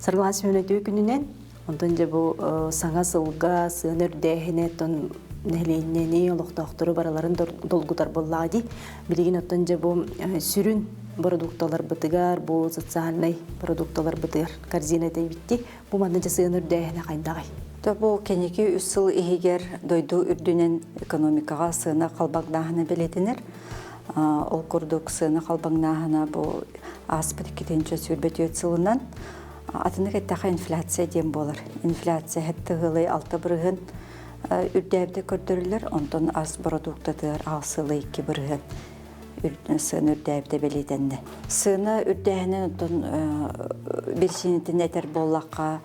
Сарылан сүйөнөтүү күнүнен онтон же бу саңа сылга сыыныр дээхине тон нехлейнени олохтоохтору бараларын долгутар боллаади билигин оттон же бу сүрүн продукталар бытыгар бу социальный продукталар бытыгар корзина дейбитти бу манда же сыыныр дээхине кайдагай. Бу кенеки 3 сыл ихигер дойду үрдүнен экономикага сыына калбагдаахына белетинер. Ол курдук сыына калбагнаахына бу аспыт 2-нче сүрбөтүөт сылынан атыны кеттаха инфляция дем болар. Инфляция хеттыгылы 6 бырыгын үрдәбде көрдөрүлөр, онтон аз продуктатыр алсылы 2 бырыгын сыына үрдәбде белетенде. Сыына үрдәһинен онтон бирсинитин этер боллакка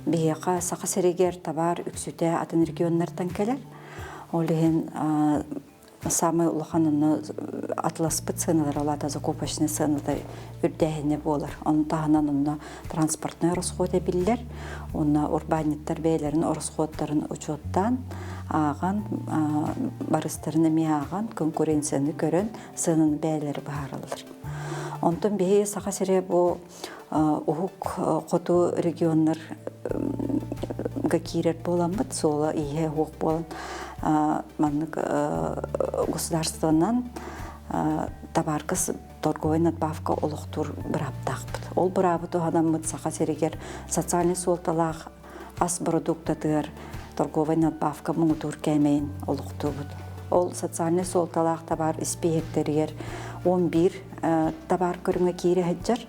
бияка сака серегер табар үксүтэ атын регионнардан келер. Олеген самый улаханын атласпыт сыналар олата закупочный сыналар үрдәһине болар. Onun таханан онна транспортный расходы биллер, онна урбаниттар бейлерин расходтарын учеттан аган барыстарын миаган конкуренцияны көрөн сынын бейлери баарылар. Онтон бие сака сере бу ухук коту регионнар гакирет боламбыт, сола ие хук болан маннык государствонан табаркас торговый надбавка олохтур браптакпыт. Ол брабы туханамыт сака серегер социальный солталах ас продуктатыр торговый надбавка муңутур кемейин олохтубут. Ол социальный солталах табар испеектерер 11 табар көрүнгө кире хаджар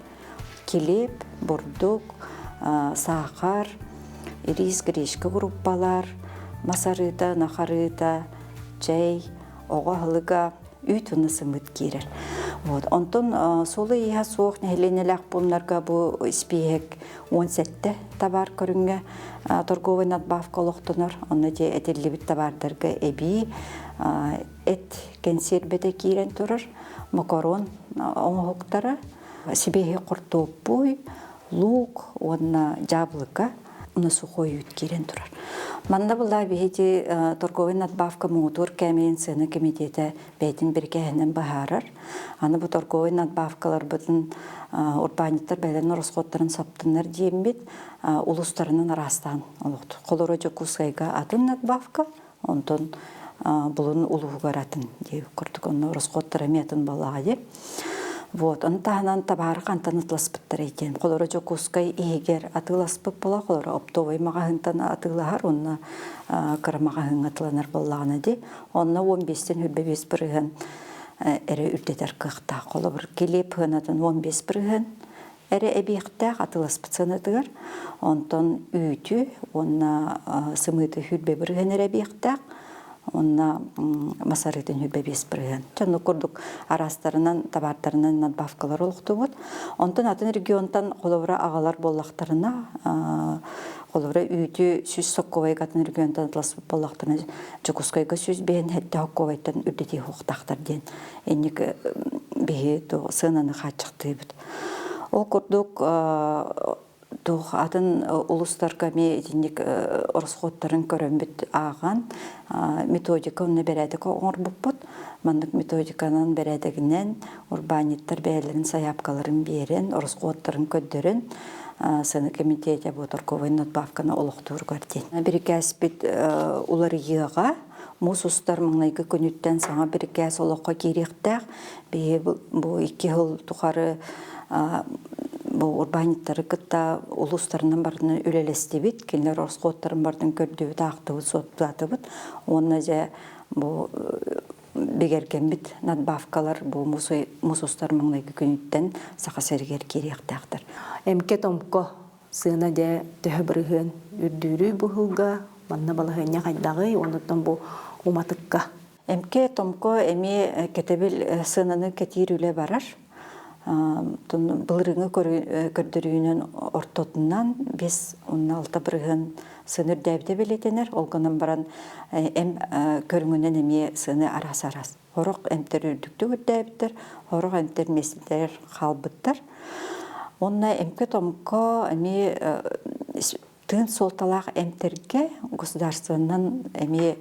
келеп, бурдук, сахар, рис, гречка группалар, масарыта, нахарыта, чай, оғалыга, үйтуны сымыт керер. Онтон солы иха соқ нәхленеләк бұнларға бұ испеек 17 табар көрінге торговый надбавка олықтыныр. Оны де әтерлебіт табардарға әбі, әт консерведе керен тұрыр, макарон оңғықтары, Сибеге куртуп буй, лук, онна жаблыка, уна сухой ют керен турар. Манда булда бейти торговый надбавка муутур кемейин сыны комитета бейтин биркеһинен бахарар. Аны бу торговый надбавкалар бутын урбаниттар бәйлерин расходтарын саптынар деймбит, улустарынын арастан олукту. Колоро жокускайга атын надбавка, онтон булун улуугаратын дейб курдук, онна расходтары метын балага деп. Он таханан табары кантан атласпыттар екен. Колора жокускай егер атыласпыт бола, колора оптовый магахынтан атылахар, онна карамагахын атыланар боллағына де. Онна 15-тен хүрбебес бірігін әрі үрдетер қықта. Қолы бір келеп ғынатын 15 бірігін әрі әбейқтақ атыласпыт сынытығыр. Онтан үйті, онна сымыты хүрбе бірігін әрі әбейқтақ. Онна масарытын хүбе бес бірген. Чонны күрдік арастарынан, табартарынан надбавкалар олықты бұд. Онтан атын регионтан қолывыра ағалар боллақтарына, қолывыра үйті сүз соққовайға атын регионтан атласпы боллақтарына жүкускайға сүз бейін әтті хоққовайттан үрдеті хоқтақтар ден. Әнік бейі сынаны қатшықты бұд. Ол күрдік атын улустарга ме этинник расходтарын көрөмбүт аган методика уну бередик оңор буппут. Мандык методиканын бередигинен урбаниттар бээлерин саяпкаларын берен, расходтарын көддөрөн сыны комитете бу торговый надбавканы олуктуур көрден. Бирикәспит улар йыга мусустар маңнайгы күнүттен саңа бирикәс олокко керектак. Бу 2 жыл тухары урбаниттары кытта улустарынан бардын үлелестебит, кенлер расходтарын бардын көрдүбүт, актыбыт, соттатыбыт. Онна же бегерген бит надбавкалар бу мусустар маңнайгы күнүттен сака сергер керектактыр. Эмке томко сыына де төһө бырыгын үрдүрүү бухылга, манна балыгыня кайдагы, онуттан бу уматыкка. Эмке томко эми кетебил сыынаны кетирүүле барар. Былырыңы көрдірүүнен ортотунан 5-16 бірігін сыныр дәбді білетенер. Олғынан баран әм көріңінен әме сыны арас-арас. Хоруқ әмтер үрдікті көрдәбіттер, хоруқ әмтер месілдер қалбыттар. Онна әмке томко әме тын солталақ әмтерге государствонан әме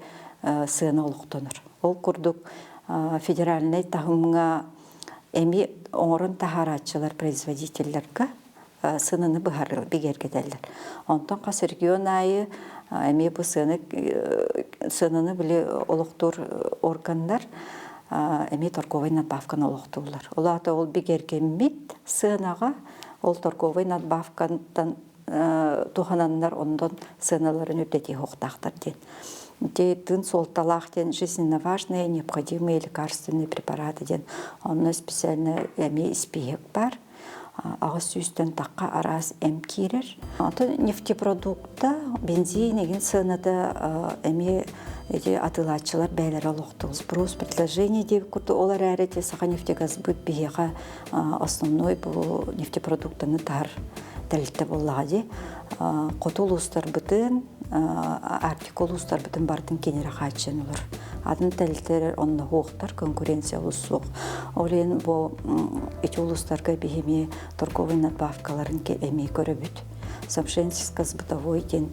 сыны олықтоныр. Ол күрдік федеральный тағымға әме оңырын тахаратчылар производительлерге сыныны быһарыл бигергеделлер. Онтон қас регион айы эми бу сыныны биле олуктур органдар эми торговый надбавканы олуктуулар. Олата ол бигергеммит сынага ол торговый надбавкантан тухананнар ондон сыналарын үтети хоқтақтар ден. Тын солталах ден жизненно важные необходимые лекарственные препараты ден. Онны специально эми спиек бар. Ағыз сүйістен таққа арас әмкерер. Нефтепродукта бензин еген сынады әме атылатчылар бәйлері олықтығыз. Спрос предложение деп күрді олар әріде саға нефтегаз бұд бейеға основной бұл нефтепродуктаны тар дәлітті болады. Қотыл ұстар бұтын, артикул ұстар бұтын бардың кенері қайтшын олар. Адын тәліттері онына оқтар, конкуренция ұлысуқ. Олен бұл эти ұлыстарға бейеме торговый надбавкаларын әмей көрі бүт. Самшенсисказ бытовой кен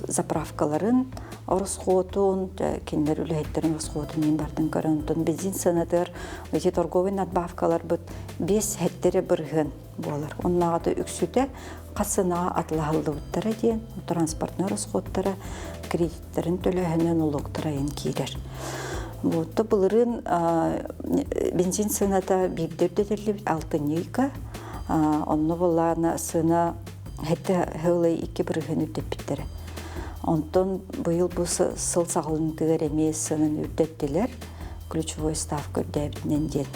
заправкаларын орысқотын, кендер үләйттерін орысқотын мен бардың көрінтін. Бензин сынадыр, эти торговый надбавкалар бұт 5 хеттері бірген болар. Оның ағады үксуді қасына атылағылды бұттары ден, транспортны орысқоттары кредиттерін төләхінен ұлықтырайын кейдер. Бұлты бұлырын бензин сынада бейдерді дәрлі 6 нейка, онны болағына сына хәтті ғылай 2 бірген үттеп біттері. Онтон бұйыл бұл сыл сағылын тігер әмей сынын үттеттілер, ключевой ставка үттәбітінен ден.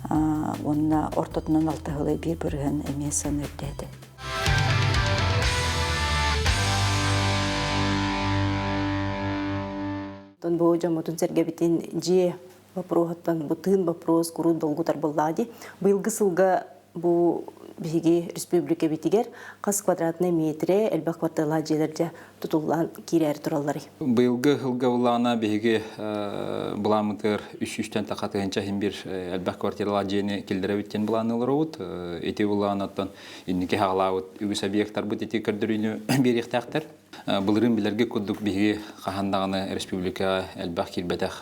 Онына ортотынан 6 ғылай 1 бірген әмей сыны үттеді. Бу жамутун сергебитин же вопросаттан бутын вопрос куру долгутар боллади. Быйылгы сылга бу биги республика битигер кас квадратный метре элбак квартала жерлерде тутулган кирер тураллары. Быйылгы сылга булана биги буламытыр 3-3тен такатынча бир элбак квартала жени килдере биттен буланылар ут. Эти буланаттан инники хаглаут үгүс объекттар бут эти көрдүрүнү бериктактар. Бұлырын білерге көддік бігі қағандағыны республика әлбақ келбетақ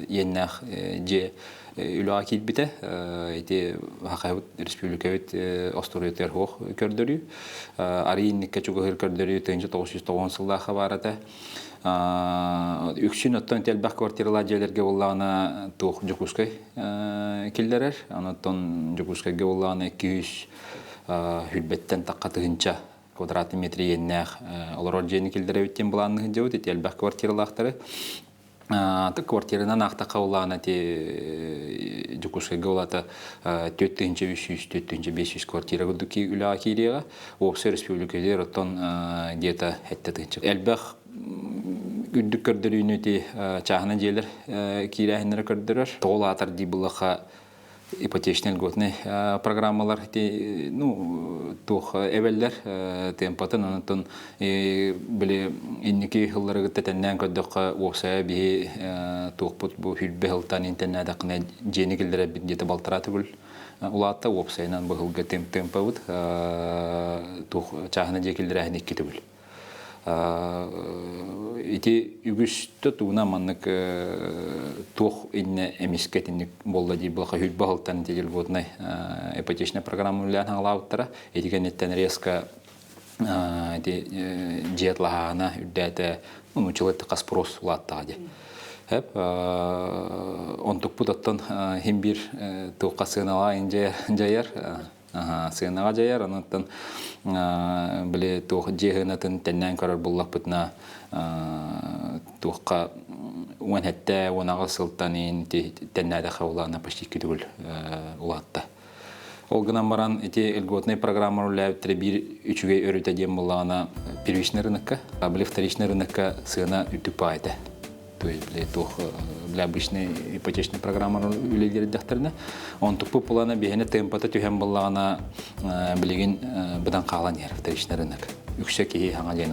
еннақ же үліға келбеті. Әйте қақайбыт республика өт остуриетер хоқ көрдірі. Арийіннікке чүгіғыр көрдірі 1990 жылдағы барады. Үксін оттан әлбақ квартирала жерлерге болағына туқ жүкускай келдерер. Оттан жүкускайге болағына 200 хүлбеттен таққатығынша квадратный метр еннәх олар жені келдері өттен бұланығы жауыд, еті әлбәқ квартиралақтары. Квартирынан ақта қаулағына жүкушкайға олаты 4-500 квартира күдікі үліға кейлеға. Оқсы республикалер оттан где-то әттетінші. Әлбәқ үддік көрдірі өте чағына желер кейләхінері көрдірір. Тоғыл атар дейбіліға ипотечный льготный программалар тух эвеллер темпатын анатон биле инники хыллары тетеннен көддөккө оксая би тухпут бу хүлбе хылтан интернетте кына женигилдер бит балтыраты бул улатта оксайнан бу хылга темпабут тух чахна жекилдер никкитибул ити үгүстө туна маннык тох инне эмискетинник болла ди булха хүлбе хылтан дегил боднай ипотечный программа улан аңлауттара этигенеттен резко жетлахана үддәте училетте каспрос улаттади хеп онтук путаттан химбир тукасынала инже жаяр сыйнага жаяр анаттан биле тух жегенатын теннен карар буллак бутна тухка уан хетте уанага сылтанин теннада хавлана почти кидул улатта. Олгынан баран эти льготные программы уляют бир үчүгө өрүтө дем булана первичный рынокка, а биле вторичный рынокка сына үтүпайды. То есть для обычной ипотечной программы үлелер дәхтерне он тупы плана бегене темпата түйәм буллагана билеген будан калган ер вторичный рынок. Yüksek iyi hangi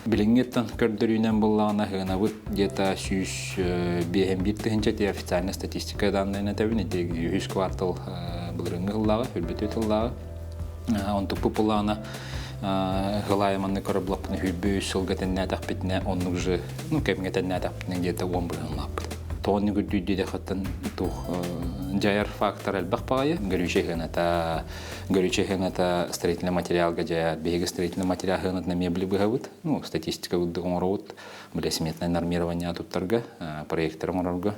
Bilingetten kördürünen bulağına hına bu где-то 101 тыгынча те официальная статистика данные тәбин те 100 квартал булырын гыллага хөлбөтө тыллага он тупы булағына гылайманны көрөблапны хөлбө сылгатен надак битне оннук же кемгетен надак где-то 10 булын лап. тонны гүддүдү де хаттан тух жаяр фактор элбах багая горючий хената строительный материал гажая беги строительный материал хенат на мебели быгавыт ну статистика удгоморот биле сметное нормирование туттарга проекттер морорга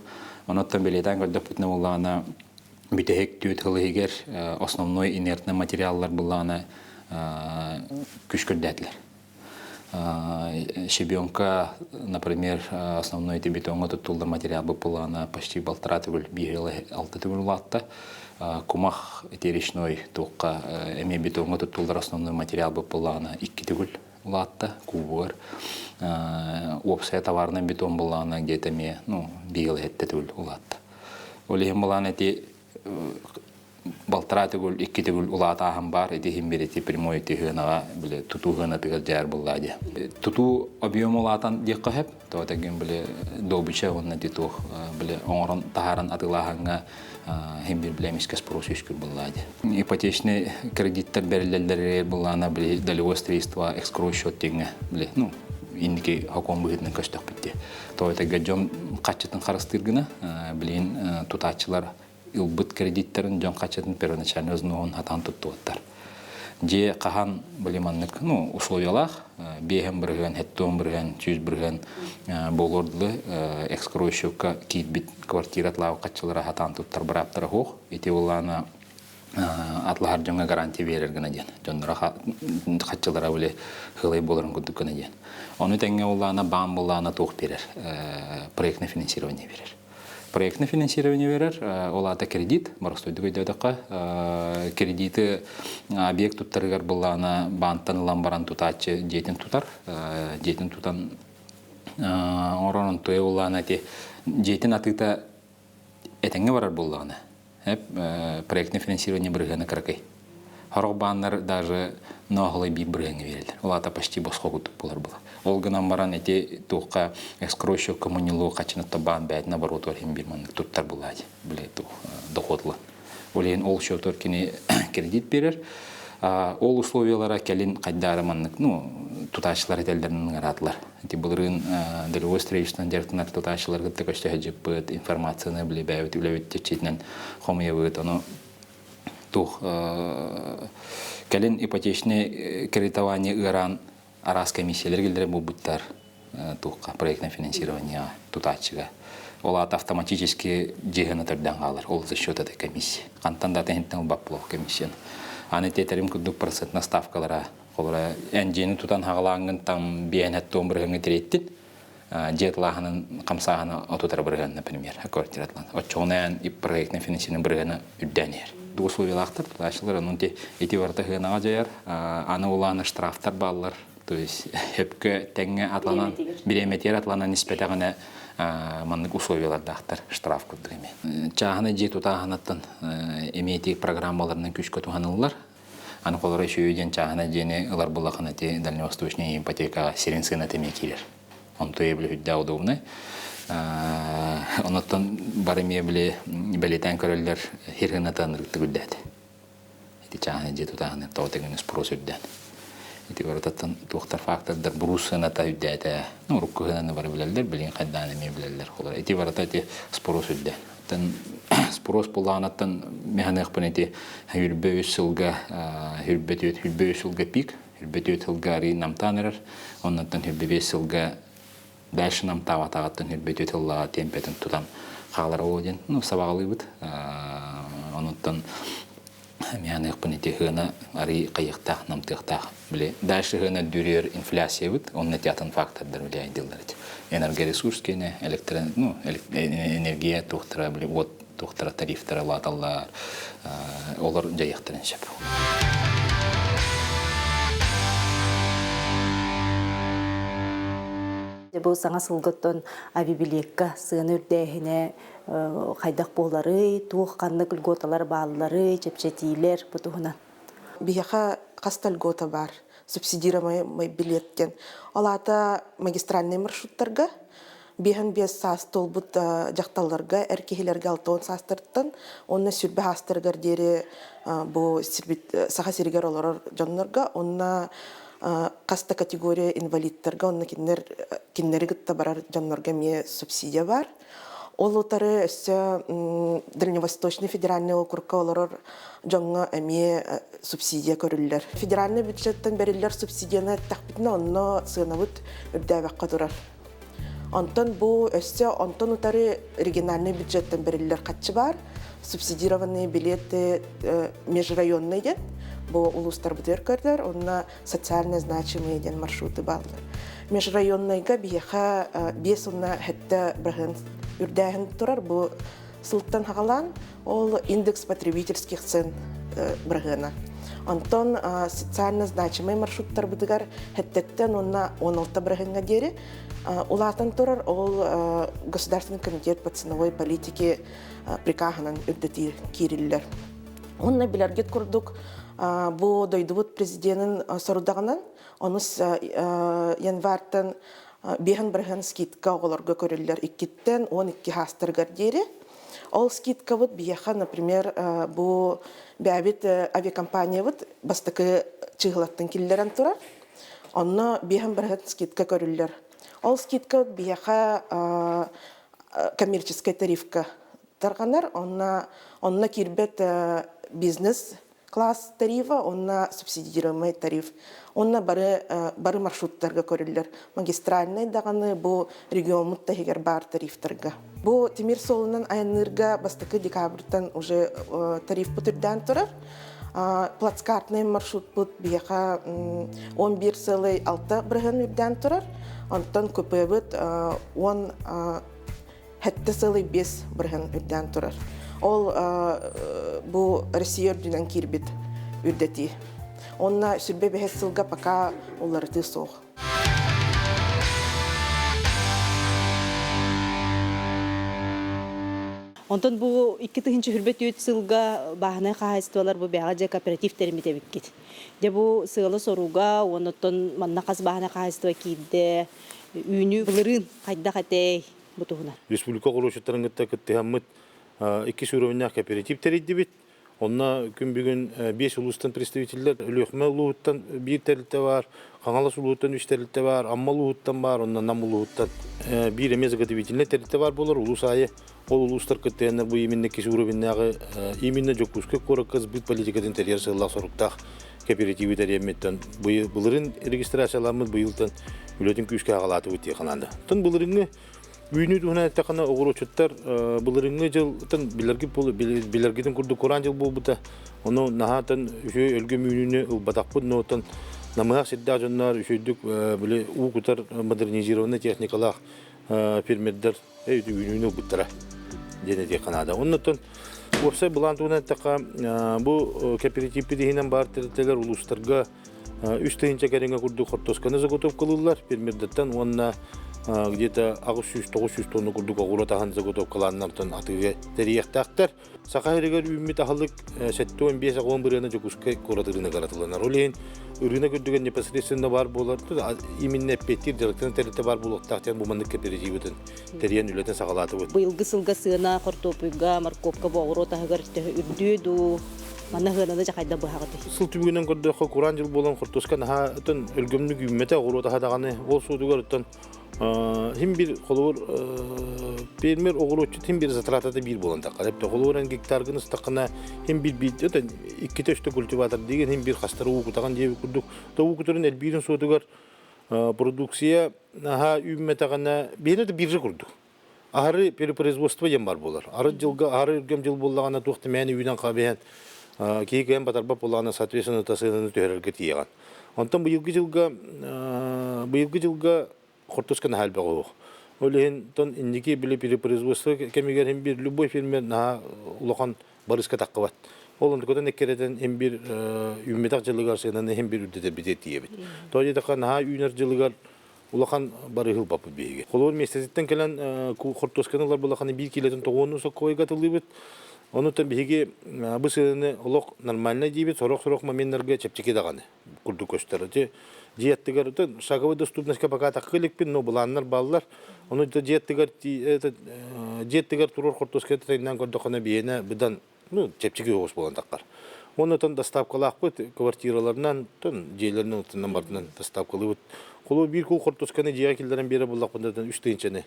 оноттан билетан гөлдөпүтне улана битек түйт хылыгер основной инертный материаллар булана күшкөрдөтлөр щебенка, например, основной это бетонный тулдар материал была почти 1,5 бигела алтатывлатта. Кумах это речной только эми бетонный тулдар основной материал была на 2 латта кубер. Опция товарный бетон была на где-то ми ну бигела это латта. Олегем была на эти Балтратыгул, 2 улатаһым бар, эдихим берети прямой тихына, биле тутугына тигер жар буллади. Туту объем улатан диккахеп, то теген биле добыча онна дитух, биле оңрон тахаран атылаханга химбир билемискас просүйскүр буллади. Ипотечный кредиттер берилелдер буллана биле долевое строительство, экскроу счет тегне, биле, ну, индики хакон быгытны көстөк битти. То теген жом качытын харыстыргына, билен тутачылар илбыт кредиттерин жон качатын первоначально өзүнүн атан туттуаттар. Же кахан билиманнык, ну, условиялах, бехем бирген, хеттон бирген, чүз бирген болордлы экскроущукка китбит квартиратлау качылара атан туттар бираптар хох, эти улана атлахар жонга гарантия берергена ден. Жондора качылара биле хылай болорун күдүккена ден. Ону теңге улана бам булана тух берер, проектное финансирование берер. Проектное финансирование берер, олата кредит, маростойдугай дөдөкка, кредиты объект туттарыгар булана банттан ламбаран тутачы жетин тутар, жетин тутан оронун туе улана те жетин атыта этеңге барар булана. Проектное финансирование биргена кыракай. Хорогбаннар даже ногылы би биргене берилер. Олата почти босхогут булар була. Олганан баран эти туққа экскроущу коммунилу качынатта бан бәйт наоборот орхим бирманнык туттар булады. Биле тух доходлы. Олен ол шоторкини кредит берер. Ол условиялара келин кайдараманнык, ну, тутачлар этелдерин аратлар. Эти булырын долевой строительстводан директор тутачлар гытты көчтөжүп информацияны биле бәйт үлөбөт чечетинен хомуябыт оно тух келин ипотечный кредитование иран арас комиссиялер келдер бу буттар тухка проектное финансирование тутачыга. Олат автоматически жегенатырдан калыр. Ол за счет этой комиссии. Кантан да тентен баплов комиссиян. Аны тетерим күдүк процентна ставкалара. Олара энжени тутан хагалангын там биенеттон биргенге тереттин. Жетлаханын камсаганы отутар бирген, например, квартиратлан. Очонен и проектное финансирование биргена үдденер. Ду условиялактар тутачлар анын те эти варта гына жаяр. Аны уланы штрафтар баллар. То есть хепке теңге атланан биреметер атланан испетагына маннык условиялардактар штраф күрдүреме. Чагына же тутаханаттан эметик программаларынан күч көтүханылар. Аны колора шүйден чагына жени алар булакына те дальневосточная ипотека сиренсына темекилер. Он то ебли хүддә удобный. Онотон барыме биле белетен көрөллөр хиргынатан рыттыгүддәт. Эти чагына же тутаханы тоотеген спрос үддән. Эти варататтан тухтар фактордар бурусына та үддәтә. Ну, руккыгына бар билелдер, билен кайдан эме билелдер. Холар. Эти варататы спрос үддә. Тан спрос булганаттан механик пенети хүрбө үсүлгө, хүрбө үсүлгө пик, хүрбө үсүлгө намтанер, оннан хүрбө үсүлгө дальше нам таватагаттан хүрбө үсүлгө темпетен тутам калар оден. Ну, сабаглыбыт. Оннан механик пенети хына ари кайыкта намтыкта биле дальше хына дүрер инфляция бит, онны тятан фактордар влияет делдер. Энергоресурс кене, энергия тухтара биле вот тухтара тарифтара латаллар, олар жайыктырын шеп. Бу саңа сылгыттон авибилекка сыны үрдәһенә кайдак болары, тух канны гөлготалар баалары, чепчетилер бутугына. Бияха кастал гота бар, субсидируемый билеттен. Алата магистральный маршруттарга, бихан бес сас толбут жакталарга, эркехилерге алтон састырттан, онна сүрбе хастыргар дере бу саха сиригер олар жоннорга, онна каста категория инвалидтерга, онна киннери гытта барар жоннорга ме субсидия бар. Ол утары өссө Дальневосточный федеральный округка олорор жоңго эми субсидия көрүллөр. Федеральный бюджеттен берилер субсидияны тахбитне онно сыынабыт үрдәбәккә турар. Онтон бу өссө онтон утары региональный бюджеттен берилер катчы бар. Субсидированные билеты межрайонные ден, бу улустар бутер көрдөр, онна социально значимые ден маршруты барды. Межрайонныйга бияха бес онна хетте брахын үрдәһен турар, бу сылттан хагалан, ол индекс потребительских цен брахына. Антон социально значимый маршруттар бутыгар хеттеттен онна 16 брахынга дери, улатан турар, ол Государственный комитет по ценовой политике прикаханан үрдәти кириллер. Онна билергет курдук, бу дойдубут президентын сорудагынан, онус январтан бехан брахын скидка оголорга көрүллер 2-тен 12 хастыргар дери. Ол скидка вот бияха, например, бу бәбит авиакомпания вот бастакы чыгылаттан киллерен турар. Онна бехан брахын скидка көрүллер. Ол скидка вот бияха коммерческая тарифка тарганар, онна кирбет бизнес класс тарифа, онна субсидируемый тариф. Онна бары маршруттарга көрүллер. Магистральный даганы бу регионмутта хегер бар тарифтарга. Бу Темир солунан айнырга бастакы декабрьтан уже тариф бутырдан турар. Плацкартный маршрут бут бияха 11,6 брахын үрдән турар. Онтон көпөбүт 10,5 брахын үрдән турар. Ол бу Россия үрдүнөн кирбит үрдәти. Онна сүрбе бәһәс сылга пока оларды соқ. Онтон бу 2-тыгынчы хүрбет үт сылга баһына хаһыстылар бу бәга же кооператив термите биккит. Де бу сылы соруга онтон манна каз баһына хаһыстыва кидде үйнү булырын кайда хатей бутуна. Республика курулуштарын кеттемит 2 уровня кооператив теридибит. Онна күн бүгүн 5 улустан представителдер өлөкмө улуттан 1 терилте бар, Каңалас улуттан 3 терилте бар, Аммал улуттан бар, онна Нам улуттан 1 эмес заготовительный терилте бар болор. Улус айы ол улустар кеттенер бу именно 2 уровнягы именно жокускө коракыз бит политикадан терьер сыллак соруктак кооперативы тереметтен булырын регистрациялармыз быйылтан үлөтүн күскө агалаты өтө кананды. Тын булырыны үйнү дуна такана огорочуттар булырыны жылтын билергидин курду Коран жыл болбута. Ону нахатын үшө өлгөм үйнүнө ылбатакпыт нотан намыак сидда жоннар үшөдүк биле укутар модернизированный техникалар фермердер үйнүнө буттара денеде канада. Оннотон Орса булантуна така бу кооперативди дегенен бар терителер улустарга 3 тыгынча кереңе курду хортосканы заготовка кылылар. Фермердерден онна где-то 600-900 тонна курдук огуротахан заготовкаларнартан атыга терияктактар. Сакайрыгар үммит ахалык 7-15-11 жокускай коратырына каратыланар. Олен үрүнө көрдүгөн непосредственно бар болар. Именно петтир директен терите бар болуктактан бу мандык кооперативден териян үлөтөн сагалаты бут. Быйылгы сылга сыына картопуйга марковка огоротагар үрдүдү манна гына жакайда бахагаты. Сыл түбүнөн көрдөхө Куран жыл болон хортоскан хатын өлгөмнүк үммете огоротага даганы ол суудугартан Хим bir kolor fermer ogurotçu tim bir zatratada bir bolan takar. Hep de koloran gektargını stakana hem bir öte 2-3 kultivatör degen hem bir hastara ukutagan diye kurduk. Da ukuturun elbirin soğudugar produksiya ha ümmetagana beni de birce kurduk. Ahırı перепроизводство ем бар болар. Ahırı ürgem jıl bollagana toqti meni үйден қабиян кейген батарба болағана соответственно тасыны төхерерге тиеген. Онтан бұйылғы жылға Хортоскан хальбагох. Олен тон индики биле перепроизводство кемигер hem bir любой фермер на улахан барыска таккыбат. Олон көтөн эккеретен hem bir үмметак жылыгар сенен hem bir үддете бите тиебит. Тоҗи такан ха үйнер жылыгар улахан бары хыл бапы беге. Колор местесеттен келен хортосканлар булахан 1 килотон тогону сокойга тылыбыт. Онутан беге бысыны улак нормально дибит, сорок моменттерге чепчеке даганы. Курду көстөрөтө Диеттигер шаговой доступностька пока такылыкпин, но буланнар баллар. Оны диеттигер турор хортоскет тайнан көрдөхөнө бийене бидан, чепчеге оғыз болан таққар. Онытан доставкалақ бұд квартираларынан, жейлерінің ұтынан бардынан доставкалы бұд. Қолу бір кул хортосканы жия келдерін бері болақ бұндардан 3 тыйынчаны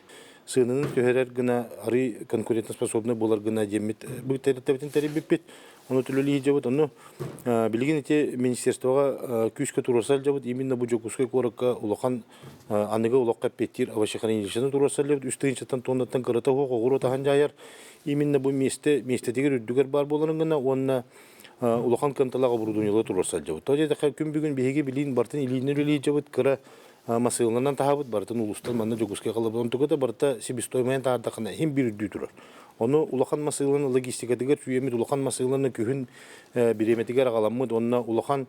сынын көһерер гына ары конкурентоспособный болар гына демит бу теритебитин терибиппит ону төлөлии жабыт ону билген эти министерствога күскө турасал жабыт именно бу жокускай коракка улахан аныга улакка петтир авашахан инженер турасал жабыт үстүнчатан тоннаттан кырата огуру тахан жаяр именно бу местетигер үрдүгер бар боларын гына онна улахан канталага бурудуньяла турасал жабыт тоде күн бүгүн биһиги билин бартын илинелии жабыт кыра масылынан тахабыт бартын улустан манна жогускай калабын тугата барта себестоимоян таардакына хим бир үрдү турар. Оны улахан масылын логистикадыгер сүйемет улахан масылын күхүн биреметигер агаламмыт онна улахан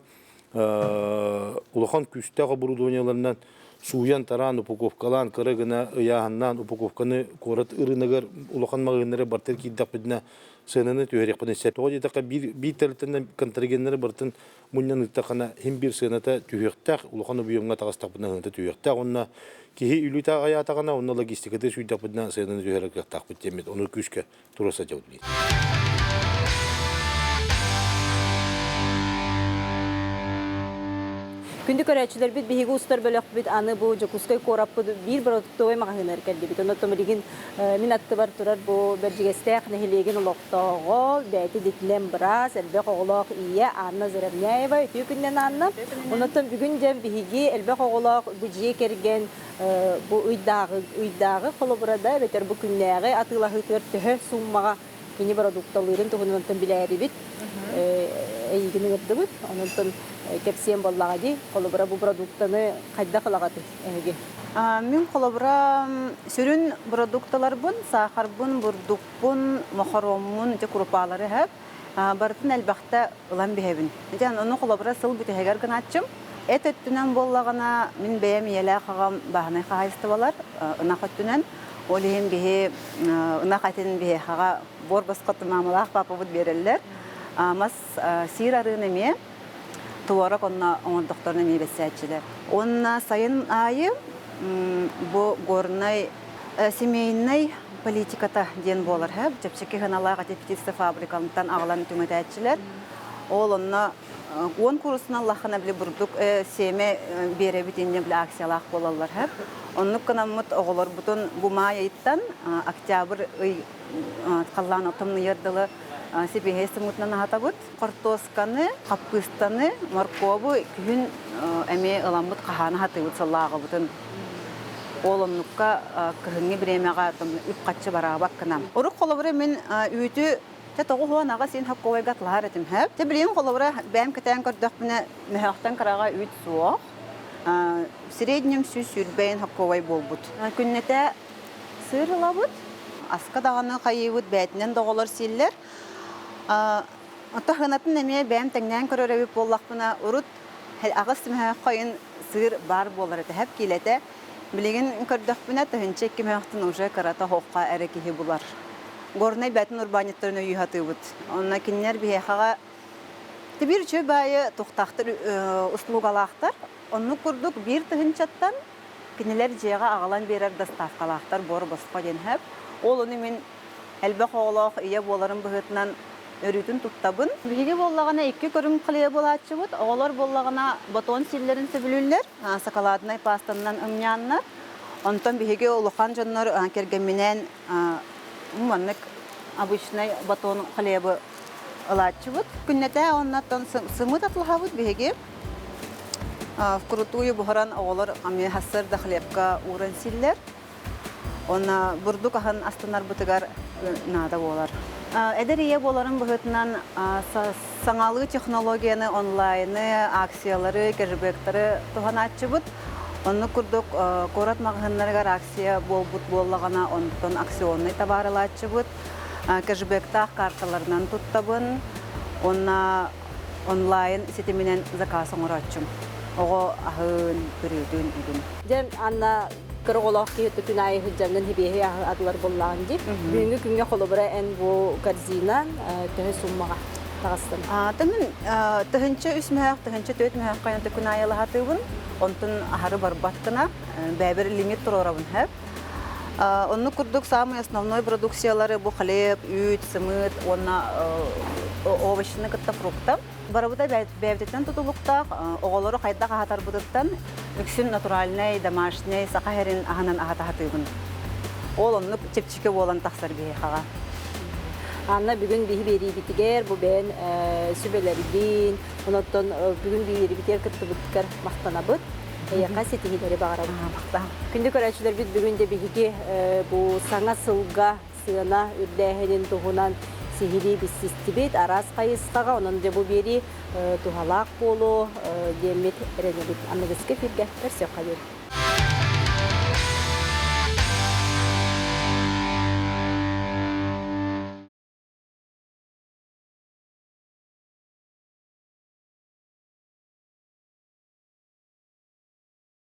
күстәгә бурудонияларынан суян таран упаковкалан кырыгына яһаннан упаковканы корат ырынагар улахан магыннары бартер киддак бидне сынаны төһәрек бинсе тоди така бир телтен контрагеннәре бартын муннан иттакана хим бир сыната төһәктәк улахан буйымга тагыстак бидне төһәктәк онна кихи үлүтә аятагана онна логистикада сүйдәк бидне сынаны төһәрек так битемет оны күскә тураса җавдый. Күнді көрәтшілер бит биһиги устар бөлөк бит аны бу жокускай кораппы бир продуктовый магазинер келди бит. Оны томригин мин атты бар турар бу бержигестек нехилеген улоктого бәйти дитлем брас элбек оголок ия Анна Зарабняева күннен анна. Оны том бүгүн дем биһиги элбек оголок бүҗе керген бу уйдагы колобрада бетер бу күннәге атылахы төртө суммага кини продуктларын тугунан биләри бит. Эйгене бит. Онун кепсием боллагади колобра бу продуктаны кайда калагаты эге. Мен колобра сүрүн продуктлар бун, сахар бун, бурдук бун, мохоромун, те крупалары хәп. Бартын әлбәттә улан бехебин. Дигән аны колобра сыл бүтәгәр генә ачым. Эттенән боллагана мин бәям ялә кагам баһаны хайстыбалар. Ына хаттыннан олем бехе ына хатын бехе хага бор баскаты мамалах папа бут берелләр. Мас сирарынеме туарак онна доктормны мебесәчиләр. Онна сайын айы бу горнай семейный политиката ден болар һәм җепчеке ханаларга птиця фабрикалардан агылан түмәтәчиләр. Ол онна конкурсына Аллахына биле бурдук семе бере битенне биле акциялар болалар һәм. Онны канамыт оголор бутун бу майыттан октябрь каллан отымны ярдылы Сибихесте мутнан хатабут, картосканы, капустаны, морковы күн эме ыламбыт каханы хатыбыт саллага бутын. Олоннукка кыһыңы биремега үпкатчы барабак кынам. Урук колобре мен үтү те тогу хуанага сен хакковай гатлар этим хэп. Те билем колобре бәм кетен көрдөх мене нехтан карага үт суох. Среднем сүрбәйн хакковай болбут. Күннете сырлабут. Аска даганы кайыбыт бәтнен доголор силлер. Атаханатын неме бәм тәңнән көрөрөбү боллакпына урут агыстымы кайын сыр бар болар эте хәп килете билеген көрдөкпүнә тәһенче кимәхтын уже карата хокка әрекеһи булар. Горнай бәтен урбаниттарны юхатыбыт. Онна киннәр бихага тибир чөбәе тохтактыр услугалактар. Онны курдук бир тәһенчаттан кинеләр җыга агалан берәр доставкалактар бор баска ден хәп. Ол уны мен әлбәк оголок ия боларын быһытнан өрүтүн туттабын. Биһиге боллагана 2 көрүм кылыя болачыбыт. Оголор боллагана батон силлерин сөбүлүллер. Сакаладнай пастандан ымняннар. Онтон биһиге улухан жоннор кергенменен муннык обычный батон кылыя алачыбыт. Күннәтә оннан сымыт атлахабыт биһиге. Вкрутую бухаран оголор ами хасыр да хлебка уран силлер. Она бурдук ахан астынар бутыгар нада болар. Эдерие боларын быһытынан саңалы технологияны онлайны акциялары, кэшбэктары туханачыбыт. Онны курдук корат магазиннарга акция болбут боллагана онтон акционный товарлачыбыт. Кэшбэктах карталарынан туттабын. Онна онлайн сетеменен заказ оңорачым. Ого ахын бүрүдүн үгүн. Дем Анна Кырголок киһитти күнайы хыджанын хибеһи адлар боллаан ди. Бүгүнкү күнгө холобра эн бу корзина төһө суммага тагыстын. Тымын тыһынча үсмәк, тыһынча төтмәк кайнаты күнайы лахатыбын. Онтун ахары барбаткына бәбер лимит турорабын хэп. Онны курдук самый основной продукциялары бу хлеб, үт, сымыт, онна овощны кытта фрукта. Барабыта бәбетен тутулуктак, оголору кайда кахатар бутуттан үксүн натуральный, домашний, сакахерин аханан ахатахатыбын. Ол онны чепчике болан тахсар бие хага. Анна бүгін биһи бери битигер бу бен сүбелердин, онотон бүгін бери битер кыттыбыткар мактанабыт. Яка сетигилери багара мактан. Күндү көрәчүләр бит бүгүн дә биһиге бу саңа сылга сыана үрдәһенин туһунан сихири биссистибит арас кайыстага онон да бу бери тухалак болу демет ренебит анныгыске фирге берсе кабер.